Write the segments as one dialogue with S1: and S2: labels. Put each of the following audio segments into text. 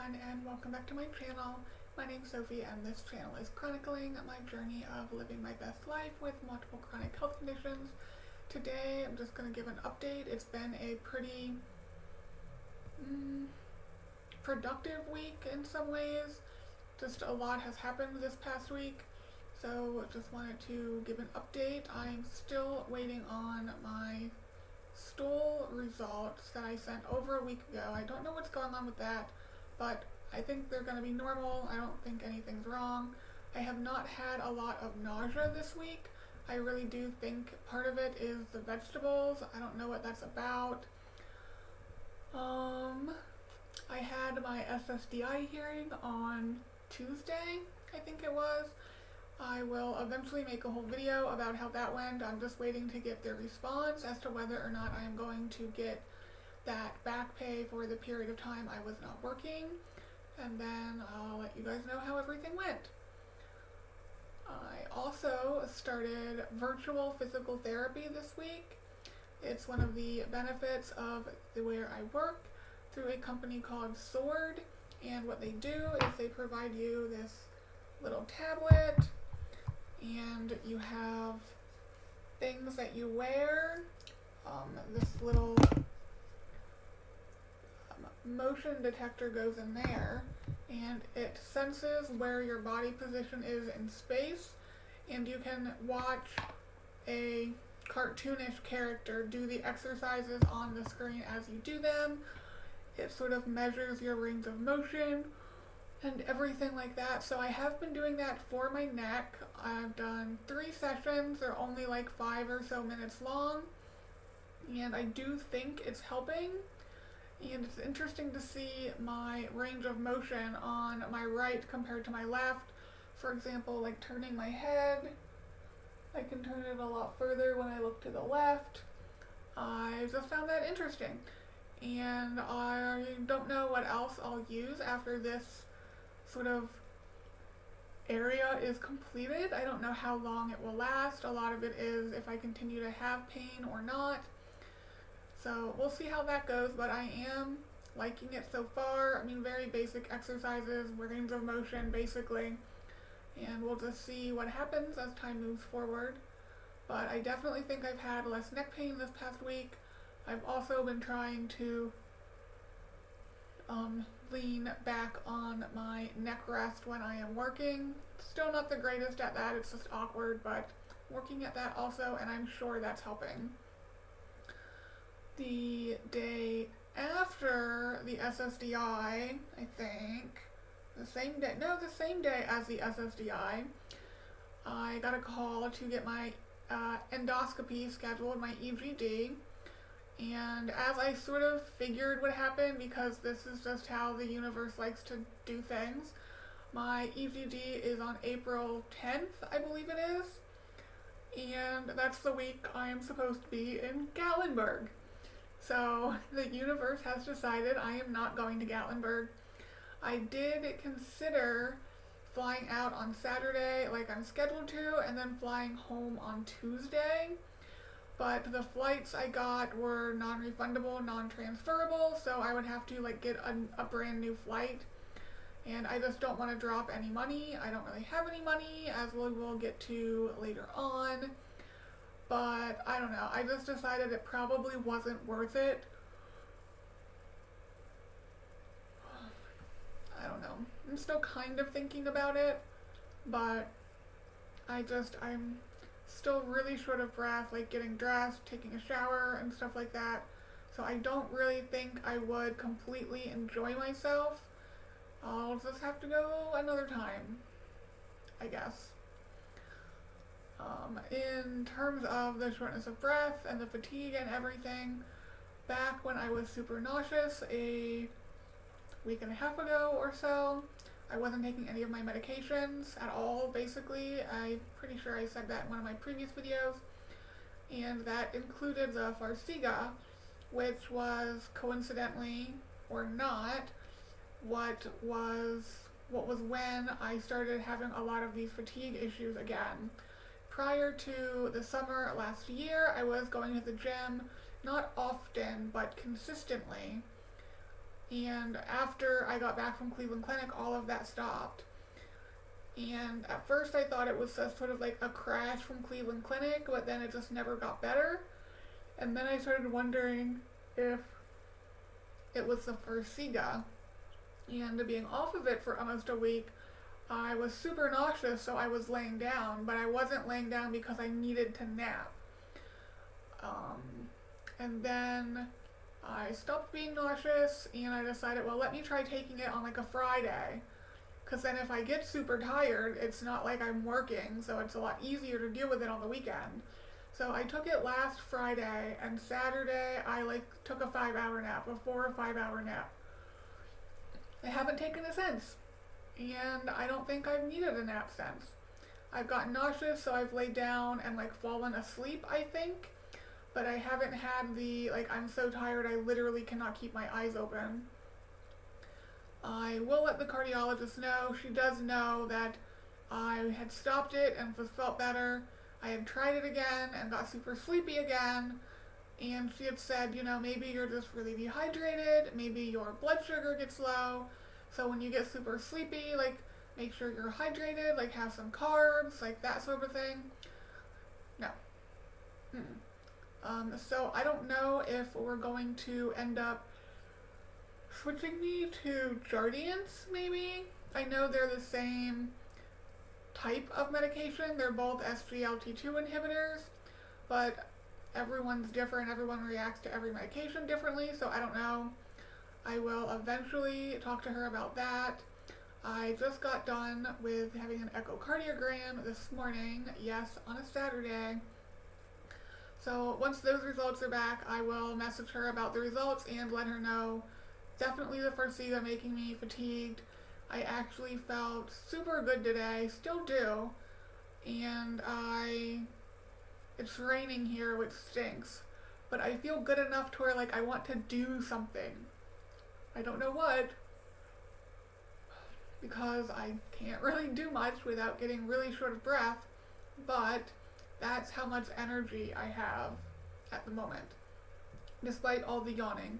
S1: everyone, and welcome back to my channel. My name's Sophie, and this channel is chronicling my journey of living my best life with multiple chronic health conditions. Today I'm just going to give an update. It's been a pretty productive week in some ways. Just a lot has happened this past week, so just wanted to give an update. I'm still waiting on my stool results that I sent over a week ago. I don't know what's going on with that, but I think they're going to be normal. I don't think anything's wrong. I have not had a lot of nausea this week. I really do think part of it is the vegetables. I don't know what that's about. I had my SSDI hearing on Tuesday, I think it was. I will eventually make a whole video about how that went. I'm just waiting to get their response as to whether or not I'm going to get that back pay for the period of time I was not working, and then I'll let you guys know how everything went. I also started virtual physical therapy this week. It's one of the benefits of where I work through a company called Sword, and what they do is they provide you this little tablet, and you have things that you wear. This little motion detector goes in there, and it senses where your body position is in space, and you can watch a cartoonish character do the exercises on the screen as you do them. It sort of measures your range of motion and everything like that. So I have been doing that for my neck. I've done 3 sessions. They're only like 5 or so minutes long, and I do think it's helping. And it's interesting to see my range of motion on my right compared to my left. For example, like turning my head, I can turn it a lot further when I look to the left. I just found that interesting, and I don't know what else I'll use after this sort of area is completed. I don't know how long it will last. A lot of it is if I continue to have pain or not. So we'll see how that goes, but I am liking it so far. I mean, very basic exercises, range of motion basically, and we'll just see what happens as time moves forward. But I definitely think I've had less neck pain this past week. I've also been trying to lean back on my neck rest when I am working. Still not the greatest at that, it's just awkward, but working at that also, and I'm sure that's helping. The day after the SSDI, I think, the same day as the SSDI, I got a call to get my endoscopy scheduled, my EGD. And as I sort of figured would happen, because this is just how the universe likes to do things, my EGD is on April 10th, I believe it is. And that's the week I am supposed to be in Gatlinburg. So the universe has decided I am not going to Gatlinburg. I did consider flying out on Saturday like I'm scheduled to, and then flying home on Tuesday. But the flights I got were non-refundable, non-transferable, so I would have to like get a brand new flight. And I just don't want to drop any money. I don't really have any money, as we will get to later on. But I don't know, I just decided it probably wasn't worth it. I don't know. I'm still kind of thinking about it, but I'm still really short of breath, like getting dressed, taking a shower, and stuff like that. So I don't really think I would completely enjoy myself. I'll just have to go another time, I guess. In terms of the shortness of breath and the fatigue and everything, back when I was super nauseous a week and a half ago or so, I wasn't taking any of my medications at all, basically. I'm pretty sure I said that in one of my previous videos. And that included the Farxiga, which was coincidentally, or not, what was when I started having a lot of these fatigue issues again. Prior to the summer last year, I was going to the gym, not often, but consistently. And after I got back from Cleveland Clinic, all of that stopped. And at first I thought it was sort of like a crash from Cleveland Clinic, but then it just never got better. And then I started wondering if it was the Farxiga. And being off of it for almost a week, I was super nauseous, so I was laying down, but I wasn't laying down because I needed to nap. And then I stopped being nauseous, and I decided, well, let me try taking it on like a Friday. Because then if I get super tired, it's not like I'm working, so it's a lot easier to deal with it on the weekend. So I took it last Friday, and Saturday I took a 5-hour nap, a 4 or 5 hour nap. I haven't taken it since, and I don't think I've needed a nap since. I've gotten nauseous, so I've laid down and fallen asleep, I think, but I haven't had the, I'm so tired I literally cannot keep my eyes open. I will let the cardiologist know. She does know that I had stopped it and felt better. I had tried it again and got super sleepy again, and she had said, maybe you're just really dehydrated, maybe your blood sugar gets low, so when you get super sleepy, make sure you're hydrated, have some carbs, that sort of thing. No. So I don't know if we're going to end up switching me to Jardiance, maybe. I know they're the same type of medication. They're both SGLT2 inhibitors, but everyone's different. Everyone reacts to every medication differently, so I don't know. I will eventually talk to her about that. I just got done with having an echocardiogram this morning, yes, on a Saturday. So once those results are back, I will message her about the results and let her know. Definitely the Farxiga making me fatigued. I actually felt super good today, still do, and it's raining here, which stinks, but I feel good enough to where I want to do something. I don't know what, because I can't really do much without getting really short of breath, but that's how much energy I have at the moment, despite all the yawning.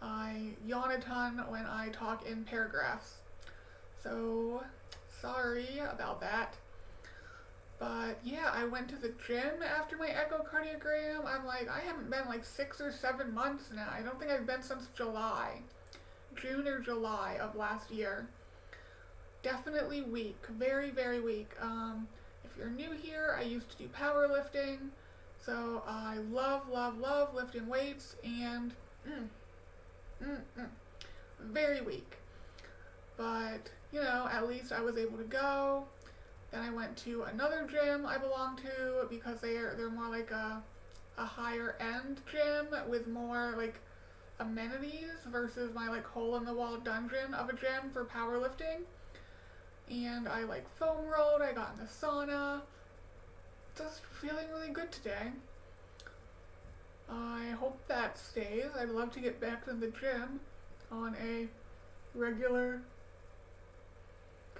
S1: I yawn a ton when I talk in paragraphs, so sorry about that. But yeah, I went to the gym after my echocardiogram. I haven't been 6 or 7 months now. I don't think I've been since June or July of last year. Definitely weak, very, very weak. If you're new here, I used to do powerlifting, so I love, love, love lifting weights, and very weak. But, at least I was able to go. Then I went to another gym I belong to because they're more like a higher end gym with more amenities versus my hole in the wall dungeon of a gym for powerlifting. And I foam rolled, I got in the sauna. Just feeling really good today. I hope that stays. I'd love to get back to the gym on a regular,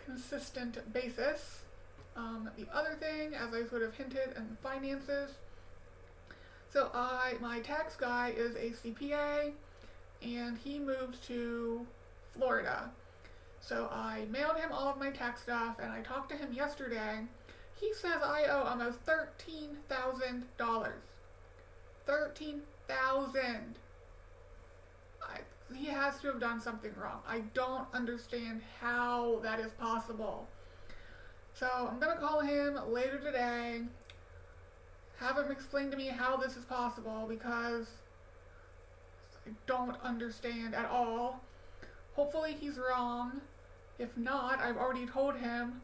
S1: consistent basis. The other thing, as I sort of hinted, in finances. So my tax guy is a CPA, and he moved to Florida. So I mailed him all of my tax stuff, and I talked to him yesterday. He says I owe almost $13,000. $13,000. He has to have done something wrong. I don't understand how that is possible. So I'm going to call him later today, have him explain to me how this is possible, because I don't understand at all. Hopefully he's wrong. If not, I've already told him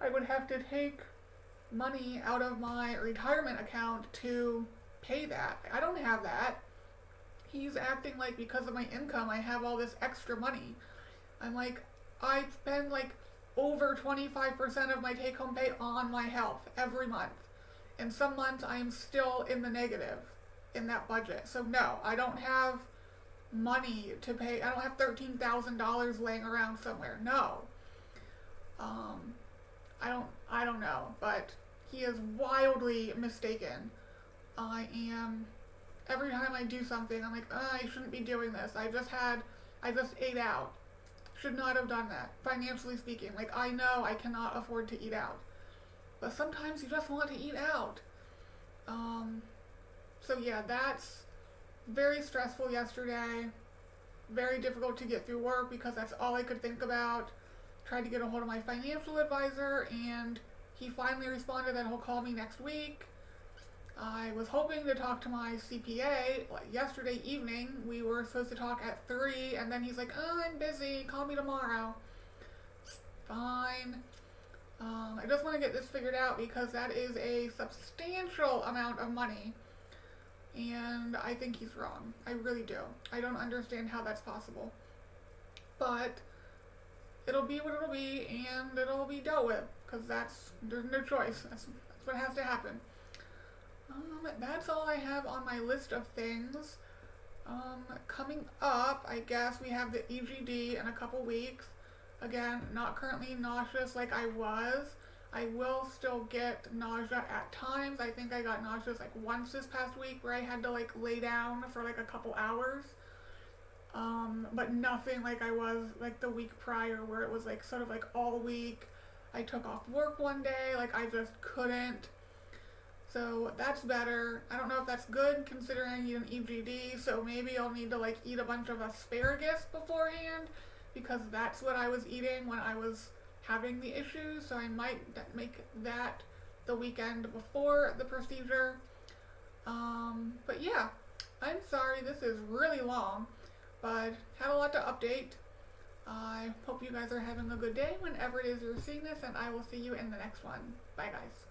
S1: I would have to take money out of my retirement account to pay that. I don't have that. He's acting like because of my income I have all this extra money. I'm I spend over 25% of my take-home pay on my health every month. And some months I'm still in the negative in that budget. So no, I don't have money to pay. I don't have $13,000 laying around somewhere. No. I don't know, but he is wildly mistaken. Every time I do something, I'm I shouldn't be doing this. I just had I just ate out. Should not have done that, financially speaking. Like, I know I cannot afford to eat out. But sometimes you just want to eat out. So yeah, that's very stressful yesterday. Very difficult to get through work because that's all I could think about. Tried to get a hold of my financial advisor, and he finally responded that he'll call me next week. I was hoping to talk to my CPA yesterday evening. We were supposed to talk at 3, and then he's like, oh, I'm busy, call me tomorrow. Fine. I just want to get this figured out because that is a substantial amount of money, and I think he's wrong. I really do. I don't understand how that's possible. But it'll be what it'll be, and it'll be dealt with, because there's no choice. That's what has to happen. That's all I have on my list of things. Coming up, I guess we have the EGD in a couple weeks. Again, not currently nauseous like I was. I will still get nausea at times. I think I got nauseous like once this past week where I had to like lay down for like a couple hours. But nothing like I was like the week prior where it was like sort of like all week. I took off work one day, like I just couldn't. So that's better. I don't know if that's good considering I need an EGD, so maybe I'll need to like eat a bunch of asparagus beforehand because that's what I was eating when I was having the issues, so I might make that the weekend before the procedure. But yeah, I'm sorry this is really long, but had a lot to update. I hope you guys are having a good day whenever it is you're seeing this, and I will see you in the next one. Bye guys.